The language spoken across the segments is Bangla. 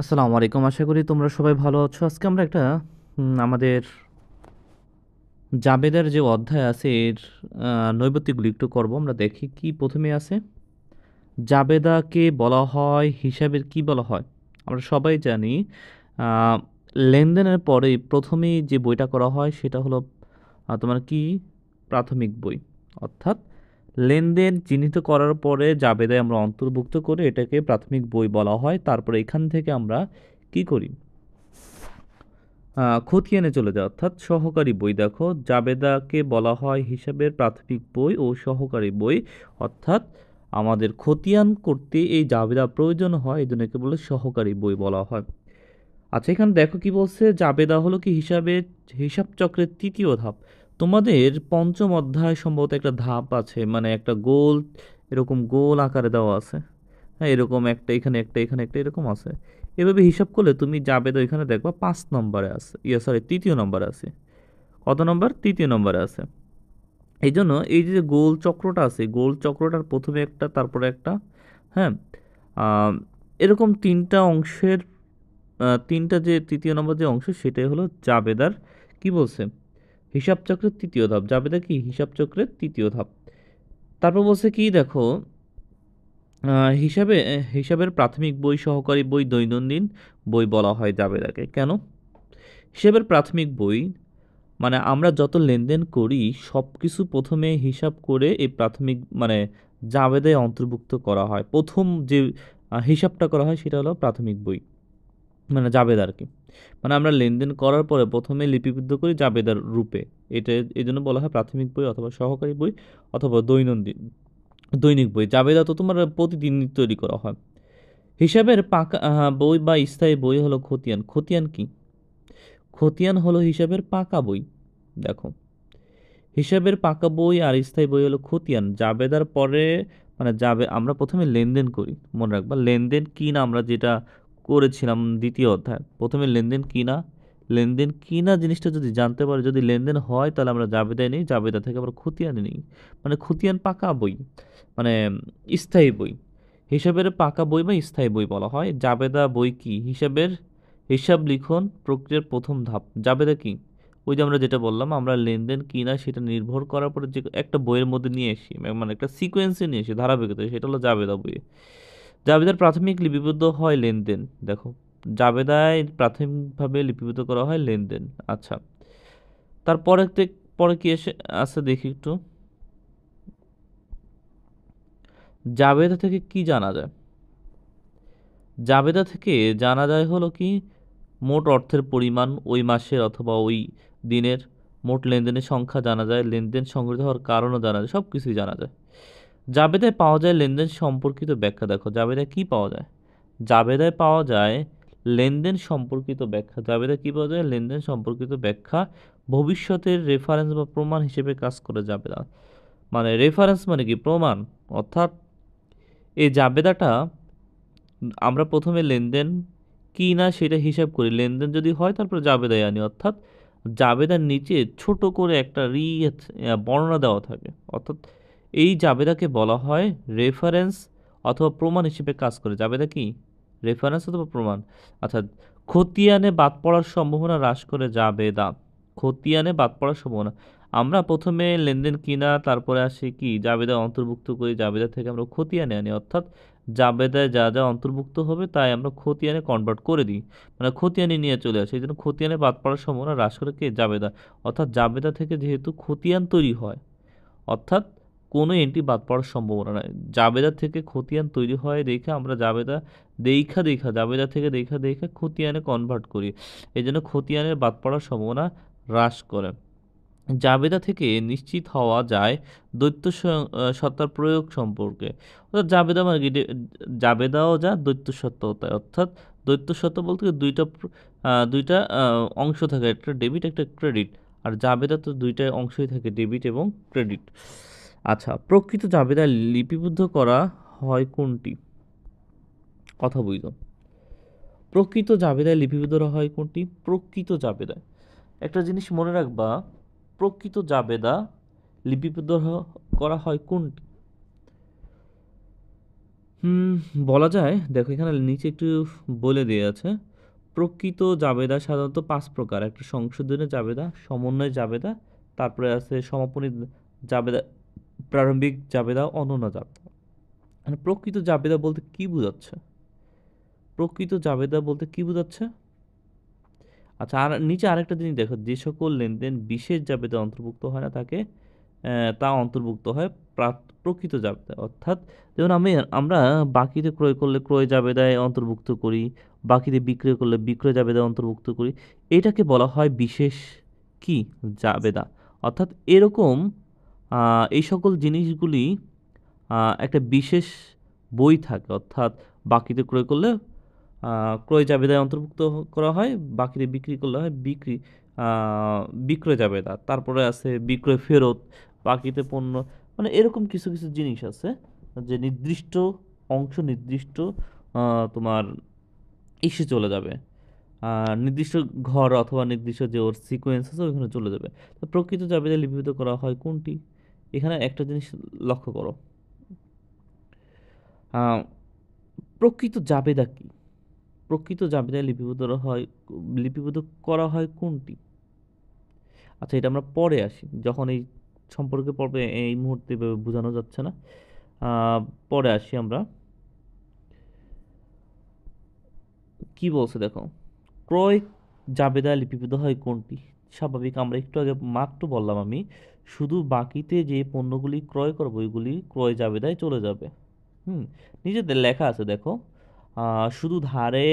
আসসালামু আলাইকুম। আশা করি তোমরা সবাই ভালো আছো। আজকে আমরা একটা আমাদের জাবেদার যে অধ্যায় আছে এর নৈর্ব্যক্তিকগুলো একটু করব। আমরা দেখি কি প্রথমে আছে। জাবেদাকে বলা হয় হিসাবের কি বলা হয়? আমরা সবাই জানি আ লেনদেনের পরে প্রথমেই যে বইটা করা হয় সেটা হলো তোমার কি প্রাথমিক বই। অর্থাৎ লেনদেন চিহ্নিত করার পরে জাবেদায় আমরা অন্তর্ভুক্ত করে এটাকে প্রাথমিক বই বলা হয়। তারপরে এখান থেকে আমরা কি করি? খতিয়ানে চলে যায় অর্থাৎ সহকারী বই। দেখো জাবেদাকে বলা হয় হিসাবের প্রাথমিক বই ও সহকারী বই। অর্থাৎ আমাদের খতিয়ান করতে এই জাবেদা প্রয়োজন হয়, এই জন্য একে বলে সহকারী বই বলা হয়। আচ্ছা, এখানে দেখো কি বলছে, জাবেদা হলো কি হিসাব চক্রের তৃতীয় ধাপ। তোমাদের পঞ্চম অধ্যায় সম্ভবত একটা ধাপ আছে, মানে একটা গোল, এরকম গোল আকারে দেওয়া আছে। হ্যাঁ, এরকম একটা এখানে একটা এখানে একটা এরকম আছে। এভাবে হিসাব করলে তুমি জাবেদা এখানে দেখবা 5 নম্বরে আছে, সরি, তৃতীয় নম্বরে আছে। কত নম্বর? তৃতীয় নম্বরে আছে। এই জন্য এই যে গোল চক্রটা আছে, গোল চক্রটার প্রথমে একটা তারপরে একটা, হ্যাঁ, আম, এরকম তিনটা অংশের তিনটা যে তৃতীয় নম্বর যে অংশ সেটাই হলো জাবেদার কি বলছে হিসাব চক্রের তৃতীয় ধাপ। জাবেদা কি হিসাব চক্রের তৃতীয় ধাপ। তারপর বলছে কি দেখো, হিসাবের প্রাথমিক বই, সহকারী বই, দৈনন্দিন বই বলা হয় জাবেদাকে। কেন? হিসাবের প্রাথমিক বই মানে আমরা যত লেনদেন করি সব কিছু প্রথমে হিসাব করে এই প্রাথমিক মানে জাবেদায় অন্তর্ভুক্ত করা হয়। প্রথম যে হিসাবটা করা হয় সেটা হলো প্রাথমিক বই, মানে জাবেদা আর কি। মানে আমরা লেনদেন করার পরে প্রথমে লিপিবদ্ধ করি জাবেদার রূপে। এটা এই জন্য বলা হয় প্রাথমিক বই অথবা সহকারী বই অথবা দৈনিক বই। জাবেদা তো তোমার প্রতিদিন তৈরি করা হয়। হিসাবের পাকা বই বা স্থায়ী বই হলো খতিয়ান। খতিয়ান কি? খতিয়ান হলো হিসাবের পাকা বই। দেখো, হিসাবের পাকা বই আর স্থায়ী বই হলো খতিয়ান। জাবেদার পরে মানে আমরা প্রথমে লেনদেন করি, মনে রাখবা লেনদেন কি না, আমরা যেটা করেছিলাম দ্বিতীয় অধ্যায়। প্রথমে লেনদেন কি না, লেনদেন কি না জিনিসটা যদি জানতে পারি, যদি লেনদেন হয় তাহলে আমরা জাবেদায় নিই, জাবেদা থেকে আমরা খতিয়ানে নিই। মানে খতিয়ান পাকা বই, মানে স্থায়ী বই। হিসাবের পাকা বই বা স্থায়ী বই বলা হয়। জাবেদা বই কি? হিসাব লিখন প্রক্রিয়ার প্রথম ধাপ। জাবেদা কি? ওই যে আমরা যেটা বললাম, আমরা লেনদেন কি না সেটা নির্ভর করার পরে যে একটা বইয়ের মধ্যে নিয়ে আসি, মানে একটা সিকোয়েন্সে নিয়ে আসি, ধারাবাহিকতায়, সেটা হলো জাবেদা বইয়ে। জাবেদার প্রাথমিক লিপিবদ্ধ হয় লেনদেন। দেখো, জাবেদায় প্রাথমিকভাবে লিপিবদ্ধ করা হয় লেনদেন। আচ্ছা, তারপরে পরে কি এসে আছে দেখি একটু। জাবেদা থেকে কি জানা যায়? জাবেদা থেকে জানা যায় হলো কি, মোট অর্থের পরিমাণ, ওই মাসের অথবা ওই দিনের মোট লেনদেনের সংখ্যা জানা যায়, লেনদেন সংঘটিত হওয়ার কারণও জানা যায়, সব কিছুই জানা যায়। জাবেদায় পাওয়া যায় লেনদেন সম্পর্কিত ব্যাখ্যা। দেখো জাবেদায় কি পাওয়া যায়? জাবেদায় পাওয়া যায় লেনদেন সম্পর্কিত ব্যাখ্যা। জাবেদায় কি পাওয়া যায়? লেনদেন সম্পর্কিত ব্যাখ্যা। ভবিষ্যতের রেফারেন্স বা প্রমাণ হিসেবে কাজ করে জাবেদা। মানে রেফারেন্স মানে কি? প্রমাণ। অর্থাৎ এই জাবেদাটা আমরা প্রথমে লেনদেন কি না সেটা হিসাব করি, লেনদেন যদি হয় তারপর জাবেদায় আনি। অর্থাৎ জাবেদার নিচে ছোট করে একটা বর্ণনা দেওয়া থাকে। অর্থাৎ এই জাবেদাকে বলা হয় রেফারেন্স অথবা প্রমাণ হিসেবে কাজ করে। জাবেদা কি? রেফারেন্স অথবা প্রমাণ। আচ্ছা, খতিয়ানে বাদ পড়ার সম্ভাবনা হ্রাস করে জাবেদা। খতিয়ানে বাদ পড়ার সম্ভাবনা, আমরা প্রথমে লেনদেন কিনা তারপরে আসি কি জাবেদা অন্তর্ভুক্ত করি, জাবেদা থেকে আমরা খতিয়ানে আনি। অর্থাৎ জাবেদায় যা যা অন্তর্ভুক্ত হবে তাই আমরা খতিয়ানে কনভার্ট করে দিই, মানে খতিয়ানে নিয়ে চলে আসি। এই জন্য খতিয়ানে বাদ পড়ার সম্ভাবনা হ্রাস করে কে? জাবেদা। অর্থাৎ জাবেদা থেকে যেহেতু খতিয়ান তৈরি হয়, অর্থাৎ কোনো এন্ট্রি বাদ পড়ার সম্ভাবনা নাই। জাবেদা থেকে খতিয়ান তৈরি হয় দেখে আমরা জাবেদা জাবেদা থেকে দেখা খতিয়ানে কনভার্ট করি। এই জন্য খতিয়ানের বাদ পড়ার সম্ভাবনা হ্রাস করে। জাবেদা থেকে নিশ্চিত হওয়া যায় সত্তার প্রয়োগ সম্পর্কে। অর্থাৎ জাবেদা মানে কি? জাবেদাও যা দ্বৈত সত্তাও তাই। অর্থাৎ দ্বৈত সত্তা বলতে কি দুইটা অংশ থাকে, একটা ডেবিট একটা ক্রেডিট। আর জাবেদা তো দুইটা অংশই থাকে, ডেবিট এবং ক্রেডিট। আচ্ছা, প্রকৃত জাবেদা লিপিবদ্ধ করা হয় কোনটি? কথা বুঝো। প্রকৃত জাবেদায় লিপিবদ্ধ হয় কোনটি? প্রকৃত জাবেদায় একটা জিনিস মনে রাখবা, প্রকৃত জাবেদা লিপিবদ্ধ করা হয় কোনটি? হুম, বলা যায়, দেখো এখানে নিচে একটু বলে দেয়া আছে। প্রকৃত জাবেদা সাধারণত ৫ প্রকার। একটা সংশোধনী জাবেদা, সমন্বয় জাবেদা, তারপরে আছে সমাপনী জাবেদা, প্রারম্ভিক জাবেদা, অনন্য জাবেদা। মানে প্রকৃত জাবেদা বলতে কি বোঝাচ্ছে? প্রকৃত জাবেদা বলতে কি বোঝাচ্ছে? আচ্ছা, আর নিচে আরেকটা জিনিস দেখো, যে সকল লেনদেন বিশেষ জাবেদায় অন্তর্ভুক্ত হয় না তাকে তা অন্তর্ভুক্ত হয় প্রকৃত জাবেদায়। অর্থাৎ যেমন আমরা বাকিতে ক্রয় করলে ক্রয় জাবেদায় অন্তর্ভুক্ত করি, বাকিতে বিক্রয় করলে বিক্রয় জাবেদায় অন্তর্ভুক্ত করি। এটাকে বলা হয় বিশেষ কি জাবেদা। অর্থাৎ এরকম এই সকল জিনিসগুলি একটা বিশেষ বই থাকে। অর্থাৎ বাকিতে ক্রয় করলে ক্রয় জাবেদায় অন্তর্ভুক্ত করা হয়, বাকিতে বিক্রি করলে হয় বিক্রয় জাবেদা। তারপরে আছে বিক্রয় ফেরত, বাকিতে পণ্য, মানে এরকম কিছু কিছু জিনিস আছে যে নির্দিষ্ট অংশ, নির্দিষ্ট তোমার ইস্যু চলে যাবে, নির্দিষ্ট ঘর অথবা নির্দিষ্ট যে ওর সিকোয়েন্স আছে ওইখানে চলে যাবে। তো প্রকৃত জাবেদায় লিপিবদ্ধ করা হয় কোনটি? এখানে একটা জিনিস লক্ষ্য করো, আহ, প্রকৃত জাবেদা কি? প্রকৃত জাবেদায় লিপিবদ্ধ করা হয় কোনটি? আচ্ছা, এটা আমরা পরে আসি, যখন এই সম্পর্কে পড়বে, এই মুহূর্তে এভাবে বোঝানো যাচ্ছে না। পরে আসি আমরা। কি বলছে দেখো, ক্রয় জাবেদায় লিপিবদ্ধ হয় কোনটি? স্বাভাবিক, আমরা একটু আগে মাত্র বললাম আমি, শুধু বাকিতে যে পণ্যগুলি ক্রয় করবো ওইগুলি ক্রয় জাবেদায় চলে যাবে। হুম, নিজেদের লেখা আছে দেখো, শুধু ধারে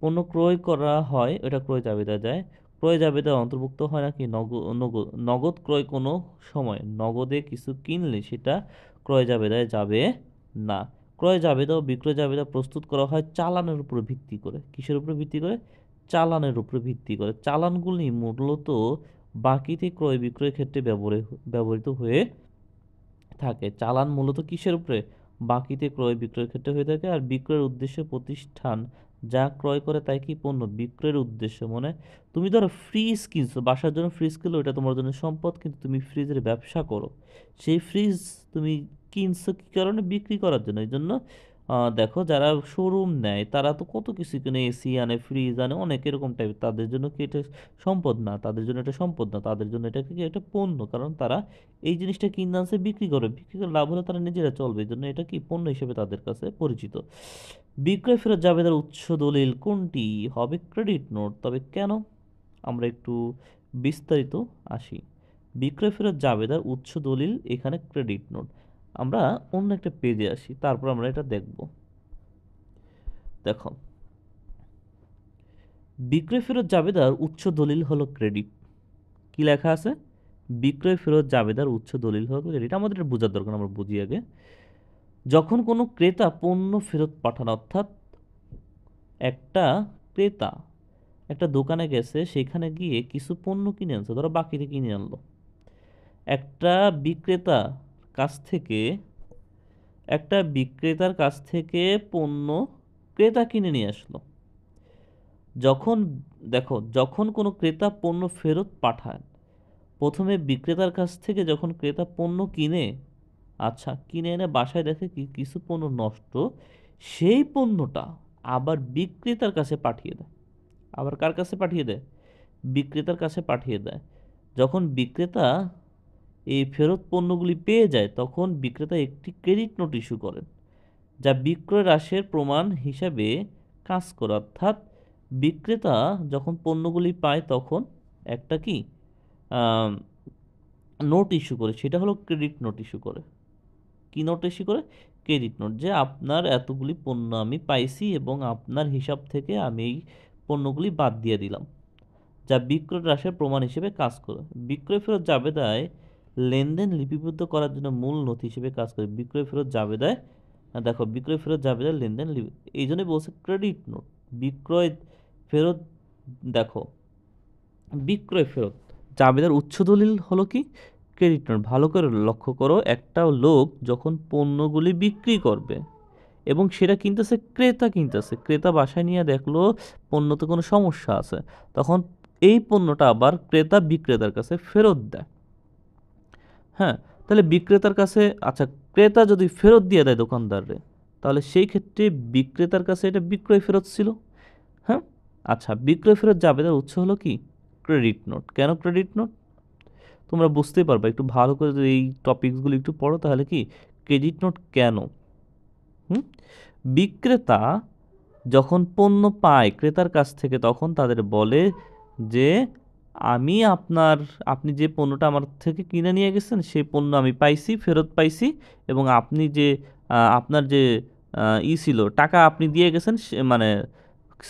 পণ্য ক্রয় করা হয় ওটা ক্রয় জাবেদা যায়। ক্রয় জাবেদায় অন্তর্ভুক্ত হয় নাকি নগদ নগদ ক্রয়, কোনো সময় নগদে কিছু কিনলে সেটা ক্রয় জাবেদায় যাবে না। ক্রয় জাবেদা ও বিক্রয় জাবেদা প্রস্তুত করা হয় চালানের উপর ভিত্তি করে। কিসের উপর ভিত্তি করে? চালানের উপর ভিত্তি করে। চালানগুলি মূলত বাকিতে ক্রয় বিক্রয়ের ক্ষেত্রে ব্যবহৃত হয়ে থাকে। চালান মূলত কিসের উপরে? বাকিতে ক্রয় বিক্রয়ের ক্ষেত্রে হয়ে থাকে। আর বিক্রয়ের উদ্দেশ্যে প্রতিষ্ঠান যা ক্রয় করে তাই কি পণ্য? বিক্রয়ের উদ্দেশ্য, মানে তুমি ধরো ফ্রিজ কিনছো, বাসার জন্য ফ্রিজ কিনলো, এটা তোমার জন্য সম্পদ, কিন্তু তুমি ফ্রিজের ব্যবসা করো। সেই ফ্রিজ তুমি কিনছো কি কারণে? বিক্রি করার জন্য। এই জন্য দেখো, যারা শোরুম নেয় তারা তো কত কিছু কিনে, এসি আনে, ফ্রিজ আনে, অনেক এরকম টাইপ। তাদের জন্য কি এটা সম্পদ না? তাদের জন্য এটা সম্পদ না, তাদের জন্য এটা কি একটা পণ্য। কারণ তারা এই জিনিসটা কিনে আনছে, বিক্রি করে, বিক্রি করে লাভ হলে তারা নিজেরা চলবে, এই জন্য এটা কি পণ্য হিসেবে তাদের কাছে পরিচিত। বিক্রয় ফেরত জাবেদার উৎস দলিল কোনটি? হবে ক্রেডিট নোট। তবে কেন? আমরা একটু বিস্তারিত আসি। বিক্রয় ফেরত জাবেদার উৎস দলিল এখানে ক্রেডিট নোট। আমরা অন্য একটা পেজে আসি, তারপর আমরা এটা দেখব। দেখো, বিক্রয় ফেরত জাবেদার উৎস দলিল হলো ক্রেডিট। কি লেখা আছে? বিক্রয় ফেরত জাবেদার উৎস দলিল হলো ক্রেডিট। আমাদের এটা বোঝার দরকার, আমরা বুঝি আগে। যখন কোনো ক্রেতা পণ্য ফেরত পাঠান, অর্থাৎ একটা ক্রেতা একটা দোকানে গেছে, সেখানে গিয়ে কিছু পণ্য কিনে আনছে, ধরো বাকিতে কিনে আনলো। একটা বিক্রেতা কাছ থেকে একটা বিক্রেতার কাছ থেকে পণ্য ক্রেতা কিনে নিয়ে আসলো। যখন দেখো, যখন কোনো ক্রেতা পণ্য ফেরত পাঠায়, প্রথমে বিক্রেতার কাছ থেকে যখন ক্রেতা পণ্য কিনে, আচ্ছা, কিনে এনে বাসায় দেখে কি কিছু পণ্য নষ্ট, সেই পণ্যটা আবার বিক্রেতার কাছে পাঠিয়ে দেয়। আবার কার কাছে পাঠিয়ে দেয়? বিক্রেতার কাছে পাঠিয়ে দেয়। যখন বিক্রেতা এই ফেরত পণ্যগুলি পেয়ে যায়, তখন বিক্রেতা একটি ক্রেডিট নোট ইস্যু করেন, যা বিক্রয় হ্রাসের প্রমাণ হিসাবে কাজ করে। অর্থাৎ বিক্রেতা যখন পণ্যগুলি পায় তখন একটা কি নোট ইস্যু করে, সেটা হলো ক্রেডিট নোট ইস্যু করে। কি নোট ইস্যু করে? ক্রেডিট নোট, যে আপনার এতগুলি পণ্য আমি পাইছি এবং আপনার হিসাব থেকে আমি এই পণ্যগুলি বাদ দিয়ে দিলাম, যা বিক্রয় হ্রাসের প্রমাণ হিসেবে কাজ করে। বিক্রয় ফেরত জাবেদায় লেনদেন লিপিবদ্ধ করার জন্য মূল নথি হিসেবে কাজ করে। বিক্রয় ফেরত জাবেদায় দেখো, বিক্রয় ফেরত জাবেদায় লেনদেন এই জন্যই বলছে ক্রেডিট নোট। বিক্রয় ফেরত, দেখো, বিক্রয় ফেরত জাবেদার উৎস দলিল হলো কি? Credit note. ভালো করে লক্ষ্য করো, একটা লোক যখন পণ্যগুলি বিক্রি করবে এবং সেটা কিনতেছে, ক্রেতা কিনতেছে, ক্রেতা বাসায় নিয়ে দেখলো পণ্যতে কোনো সমস্যা আছে, তখন এই পণ্যটা আবার ক্রেতা বিক্রেতার কাছে ফেরত দেয়। হ্যাঁ, তাহলে বিক্রেতার কাছে, আচ্ছা, ক্রেতা যদি ফেরত দিয়ে দেয় দোকানদাররে, তাহলে সেই ক্ষেত্রে বিক্রেতার কাছে এটা বিক্রয় ফেরত ছিল। হ্যাঁ, আচ্ছা, বিক্রয় ফেরত জাবেদার উৎস হলো কি? Credit note. কেন ক্রেডিট নোট? তোমরা বুঝতেই পারবা, একটু ভালো করে যদি এই টপিকসগুলো একটু পড়ো তাহলে কি ক্রেডিট নোট কেন। বিক্রেতা যখন পণ্য পায় ক্রেতার কাছ থেকে তখন তাদের বলে যে আপনি যে পণ্যটা আমার থেকে কিনে নিয়ে গেছেন সেই পণ্য আমি পাইছি, ফেরত পাইছি, এবং আপনি যে আপনার যে ছিল টাকা আপনি দিয়ে গেছেন মানে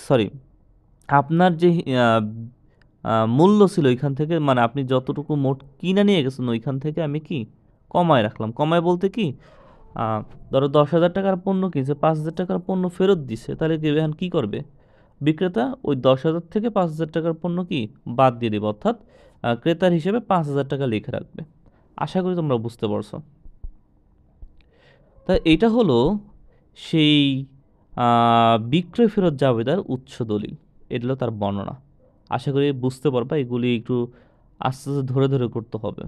সরি, আপনার যে মূল্য ছিল ওইখান থেকে, মানে আপনি যতটুকু মোট কিনে নিয়ে গেছেন ওইখান থেকে আমি কি কমায় রাখলাম। কমায় বলতে কি, ধরো 10,000 টাকার পণ্য কিনছে, 5,000 টাকার পণ্য ফেরত দিছে, তাহলে কি এখন কি করবে বিক্রেতা? ওই 10,000 থেকে 5,000 টাকার পণ্য কি বাদ দিয়ে দেবে, অর্থাৎ ক্রেতার হিসেবে 5,000 টাকা লিখে রাখবে। আশা করি তোমরা বুঝতে পারছো। তা এটা হলো সেই বিক্রয় ফেরত জাবেদার উৎস দলিল, এটা হলো তার বর্ণনা। আশা করি বুঝতে পারবা, এগুলি একটু আস্তে আস্তে ধরে ধরে করতে হবে।